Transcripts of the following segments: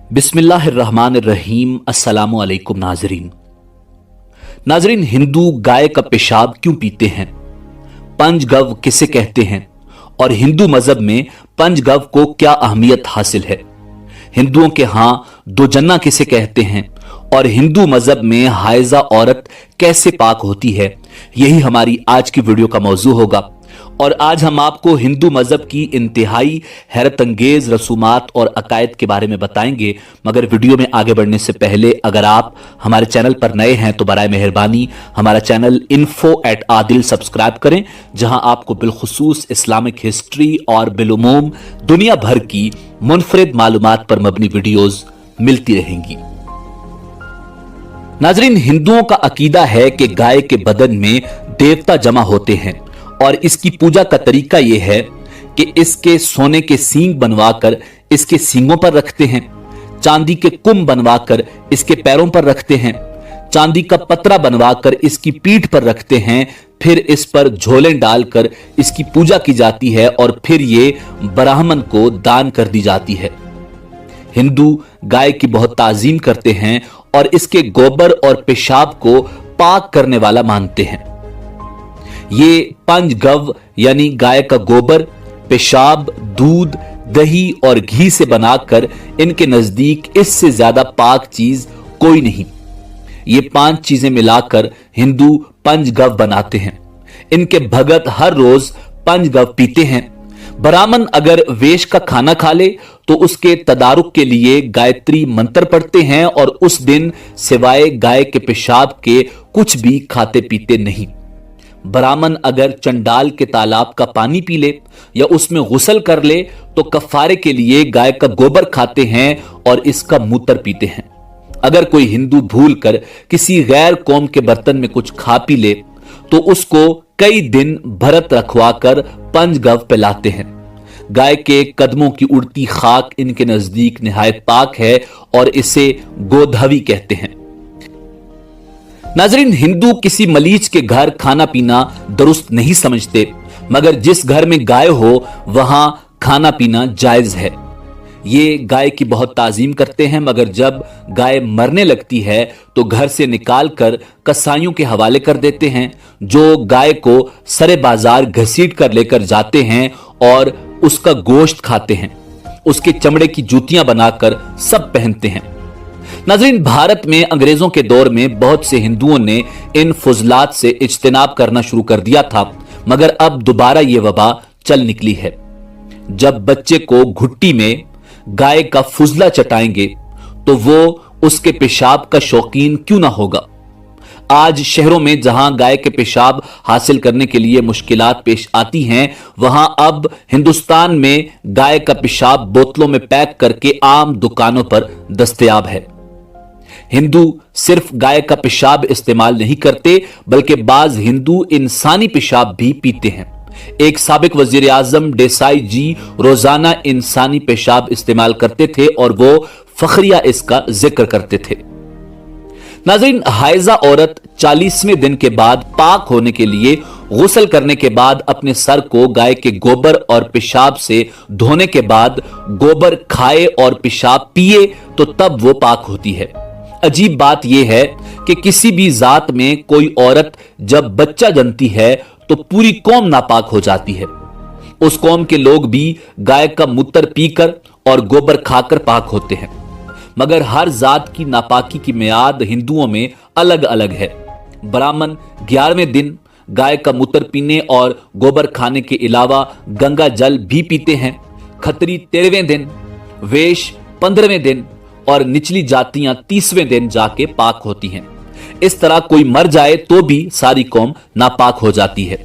बिस्मिल्लाहिर्रहमानिर्रहीम। अस्सलामु अलैकुम नाजरीन, हिंदू गाय का पेशाब क्यों पीते हैं? पंचगव किसे कहते हैं और हिंदू मजहब में पंचगव को क्या अहमियत हासिल है? हिंदुओं के यहां दोजन्ना किसे कहते हैं और हिंदू मजहब में हाइजा औरत कैसे पाक होती है? यही हमारी आज की वीडियो का मौजू होगा। और आज हम आपको हिंदू मजहब की इंतहाई हैरत अंगेज रसूमात और अकायद के बारे में बताएंगे। मगर वीडियो में आगे बढ़ने से पहले अगर आप हमारे चैनल पर नए हैं तो बराए मेहरबानी हमारा चैनल info@adil सब्सक्राइब करें, जहां आपको बिलखुसूस इस्लामिक हिस्ट्री और बिलुमूम दुनिया भर की मुनफरिद मालूमात पर मबनी वीडियोज मिलती रहेंगी। नाजरीन, हिंदुओं का अकीदा है कि गाय के बदन में देवता जमा होते हैं और इसकी पूजा का तरीका यह है कि इसके सोने के सींग बनवाकर इसके सींगों पर रखते हैं, चांदी के कुंभ बनवाकर इसके पैरों पर रखते हैं, चांदी का पतरा बनवाकर इसकी पीठ पर रखते हैं, फिर इस पर झोलें डालकर इसकी पूजा की जाती है और फिर ये ब्राह्मण को दान कर दी जाती है। हिंदू गाय की बहुत ताजीम करते हैं और इसके गोबर और पेशाब को पाक करने वाला मानते हैं। ये पंचगव यानी गाय का गोबर, पेशाब, दूध, दही और घी से बनाकर इनके नजदीक इससे ज्यादा पाक चीज कोई नहीं। ये 5 चीजें मिलाकर हिंदू पंचगव बनाते हैं। इनके भगत हर रोज पंचगव पीते हैं। ब्राह्मण अगर वेश का खाना खा ले तो उसके तदारुक के लिए गायत्री मंत्र पढ़ते हैं और उस दिन सिवाय गाय के पेशाब के कुछ भी खाते पीते नहीं। ब्राह्मण अगर चंडाल के तालाब का पानी पी ले या उसमें गुस्ल कर ले तो कफारे के लिए गाय का गोबर खाते हैं और इसका मूत्र पीते हैं। अगर कोई हिंदू भूल कर किसी गैर कौम के बर्तन में कुछ खा पी ले तो उसको कई दिन भरत रखवाकर पंचगव पिलाते हैं। गाय के कदमों की उड़ती खाक इनके नजदीक निहायत पाक है और इसे गोधवी कहते हैं। नाजरीन, हिंदू किसी मलीच के घर खाना पीना दुरुस्त नहीं समझते, मगर जिस घर में गाय हो वहां खाना पीना जायज है। ये गाय की बहुत ताजीम करते हैं, मगर जब गाय मरने लगती है तो घर से निकाल कर कसाईयों के हवाले कर देते हैं, जो गाय को सरे बाजार घसीट कर लेकर जाते हैं और उसका गोश्त खाते हैं। उसके चमड़े की जूतियां बनाकर सब पहनते हैं। नाज़रीन, भारत में अंग्रेजों के दौर में बहुत से हिंदुओं ने इन फुजलात से इज्तिनाब करना शुरू कर दिया था, मगर अब दोबारा ये वबा चल निकली है। जब बच्चे को घुट्टी में गाय का फुजला चटाएंगे तो वो उसके पेशाब का शौकीन क्यों ना होगा। आज शहरों में जहां गाय के पेशाब हासिल करने के लिए मुश्किलात पेश आती हैं, वहां अब हिंदुस्तान में गाय का पेशाब बोतलों में पैक करके आम दुकानों पर दस्तयाब है। हिंदू सिर्फ गाय का पेशाब इस्तेमाल नहीं करते, बल्कि बाज हिंदू इंसानी पेशाब भी पीते हैं। एक साबिक वजीर आजम देसाई जी रोजाना इंसानी पेशाब इस्तेमाल करते थे और वो फखरिया इसका जिक्र करते थे। नाज़रीन, हाइजा औरत 40वें दिन के बाद पाक होने के लिए गुस्ल करने के बाद अपने सर को गाय के गोबर और पेशाब से धोने के बाद गोबर खाए और पेशाब पिए तो तब वो पाक होती है। अजीब बात यह है कि किसी भी जात में कोई औरत जब बच्चा जनती है तो पूरी कौम नापाक हो जाती है। उस कौम के लोग भी गाय का मूत्र पीकर और गोबर खाकर पाक होते हैं, मगर हर जात की नापाकी की मियाद हिंदुओं में अलग अलग है। ब्राह्मण 11वें दिन गाय का मूत्र पीने और गोबर खाने के अलावा गंगा जल भी पीते हैं। खत्री 13वें दिन, वेश 15वें दिन और निचली जातियां 30वें दिन जाके पाक होती हैं। इस तरह कोई मर जाए तो भी सारी कौम नापाक हो जाती है।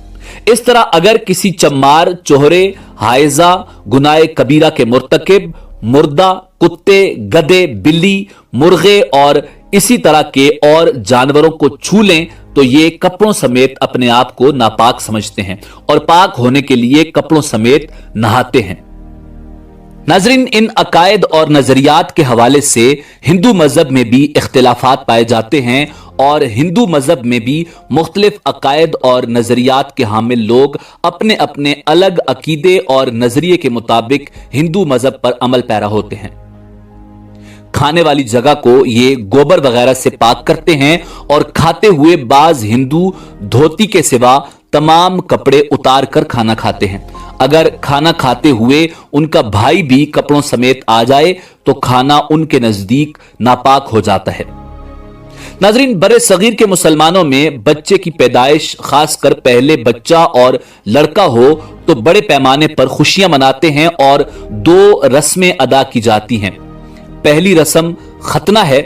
इस तरह अगर किसी चम्मार, चोहरे, हाइजा, गुनाए कबीरा के मुर्तकिब मुर्दा, कुत्ते, गधे, बिल्ली, मुर्गे और इसी तरह के और जानवरों को छू लें तो ये कपड़ों समेत अपने आप को नापाक समझते हैं और पाक होने के लिए कपड़ों समेत नहाते हैं। नाजरीन, इन अकायद और नजरियात के हवाले से हिंदू मजहब में भी इख्तिलाफात पाए जाते हैं और हिंदू मजहब में भी मुख्तलिफ अकायद और नजरियात के हामिल लोग अपने अपने अलग अकीदे और नजरिए के मुताबिक हिंदू मजहब पर अमल पैरा होते हैं। کھانے والی جگہ کو یہ گوبر وغیرہ سے پاک کرتے ہیں اور کھاتے ہوئے بعض ہندو دھوتی کے سوا تمام کپڑے اتار کر کھانا کھاتے ہیں۔ اگر کھانا کھاتے ہوئے ان کا بھائی بھی کپڑوں سمیت آ جائے تو کھانا ان کے نزدیک ناپاک ہو جاتا ہے۔ ناظرین، برِ صغیر کے مسلمانوں میں بچے کی پیدائش، خاص کر پہلے بچہ اور لڑکا ہو تو بڑے پیمانے پر خوشیاں مناتے ہیں اور 2 رسمیں ادا کی جاتی ہیں۔ پہلی رسم ختنہ ہے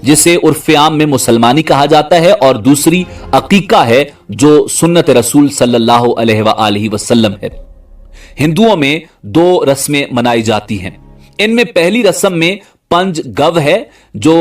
جسے عرف عام میں مسلمانی کہا جاتا ہے، اور دوسری عقیقہ ہے جو سنت رسول صلی اللہ علیہ وآلہ وسلم ہے۔ ہندوؤں میں 2 رسمیں منائی جاتی ہیں۔ ان میں پہلی رسم میں پنج گو ہے جو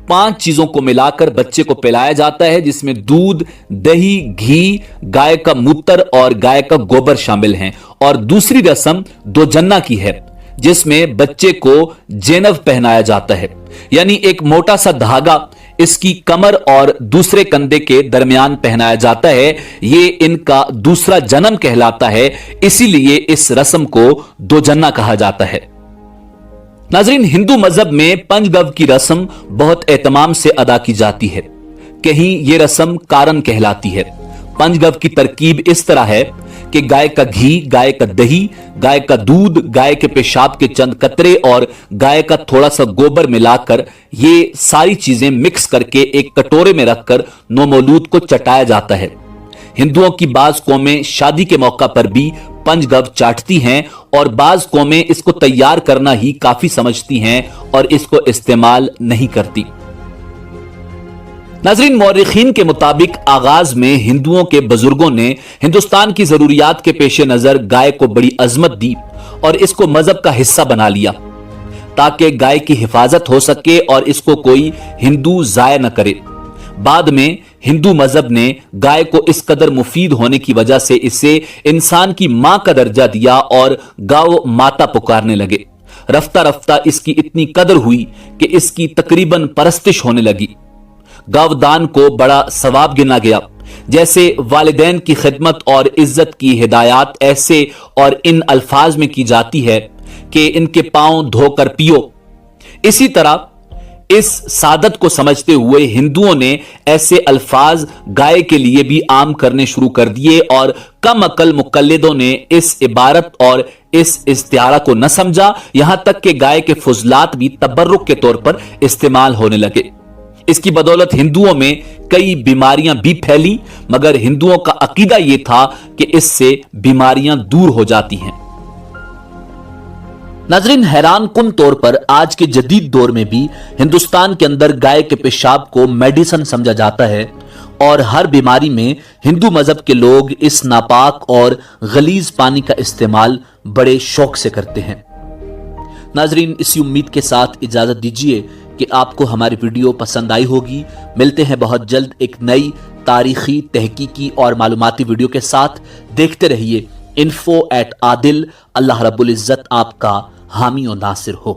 5 چیزوں کو ملا کر بچے کو پلایا جاتا ہے، جس میں دودھ، دہی، گھی، گائے کا موتر اور گائے کا گوبر شامل ہیں۔ اور دوسری رسم 2 جنا کی ہے جس میں بچے کو جینو پہنایا جاتا ہے، یعنی ایک موٹا سا دھاگا اس کی کمر اور دوسرے کندھے کے درمیان پہنایا جاتا ہے۔ یہ ان کا دوسرا جنم کہلاتا ہے، اسی لیے اس رسم کو 2 جنا کہا جاتا ہے۔ ناظرین، ہندو مذہب میں پنج گو کی رسم بہت اہتمام سے ادا کی جاتی ہے۔ کہیں یہ رسم کارن کہلاتی ہے۔ پنج گو کی ترکیب اس طرح ہے کہ گائے کا گھی، گائے کا دہی، گائے کا دودھ، گائے کے پیشاب کے چند قطرے اور گائے کا تھوڑا سا گوبر ملا کر یہ ساری چیزیں مکس کر کے ایک کٹورے میں رکھ کر نومولود کو چٹایا جاتا ہے۔ ہندوؤں کی بعض قومیں شادی کے موقع پر بھی پنج گو چاٹتی ہیں اور بعض قومیں اس کو تیار کرنا ہی کافی سمجھتی ہیں اور اس کو استعمال نہیں کرتی۔ ناظرین، مورخین کے مطابق آغاز میں ہندوؤں کے بزرگوں نے ہندوستان کی ضروریات کے پیش نظر گائے کو بڑی عظمت دی اور اس کو مذہب کا حصہ بنا لیا تاکہ گائے کی حفاظت ہو سکے اور اس کو کوئی ہندو ضائع نہ کرے۔ بعد میں ہندو مذہب نے گائے کو اس قدر مفید ہونے کی وجہ سے اسے انسان کی ماں کا درجہ دیا اور گاؤ ماتا پکارنے لگے۔ رفتہ رفتہ اس کی اتنی قدر ہوئی کہ اس کی تقریباً پرستش ہونے لگی۔ گاؤ دان کو بڑا ثواب گنا گیا۔ جیسے والدین کی خدمت اور عزت کی ہدایات ایسے اور ان الفاظ میں کی جاتی ہے کہ ان کے پاؤں دھو کر پیو، اسی طرح اس سعادت کو سمجھتے ہوئے ہندوؤں نے ایسے الفاظ گائے کے لیے بھی عام کرنے شروع کر دیے اور کم عقل مقلدوں نے اس عبارت اور اس استعارہ کو نہ سمجھا، یہاں تک کہ گائے کے فضلات بھی تبرک کے طور پر استعمال ہونے لگے۔ اس کی بدولت ہندوؤں میں کئی بیماریاں بھی پھیلی، مگر ہندوؤں کا عقیدہ یہ تھا کہ اس سے بیماریاں دور ہو جاتی ہیں۔ ناظرین، حیران کن طور پر آج کے جدید دور میں بھی ہندوستان کے اندر گائے کے پیشاب کو میڈیسن سمجھا جاتا ہے اور ہر بیماری میں ہندو مذہب کے لوگ اس ناپاک اور غلیظ پانی کا استعمال بڑے شوق سے کرتے ہیں۔ ناظرین، اسی امید کے ساتھ اجازت دیجیے کہ آپ کو ہماری ویڈیو پسند آئی ہوگی۔ ملتے ہیں بہت جلد ایک نئی تاریخی، تحقیقی اور معلوماتی ویڈیو کے ساتھ۔ دیکھتے رہیے info@adil۔ اللہ رب العزت آپ کا حامی و ناصر ہو۔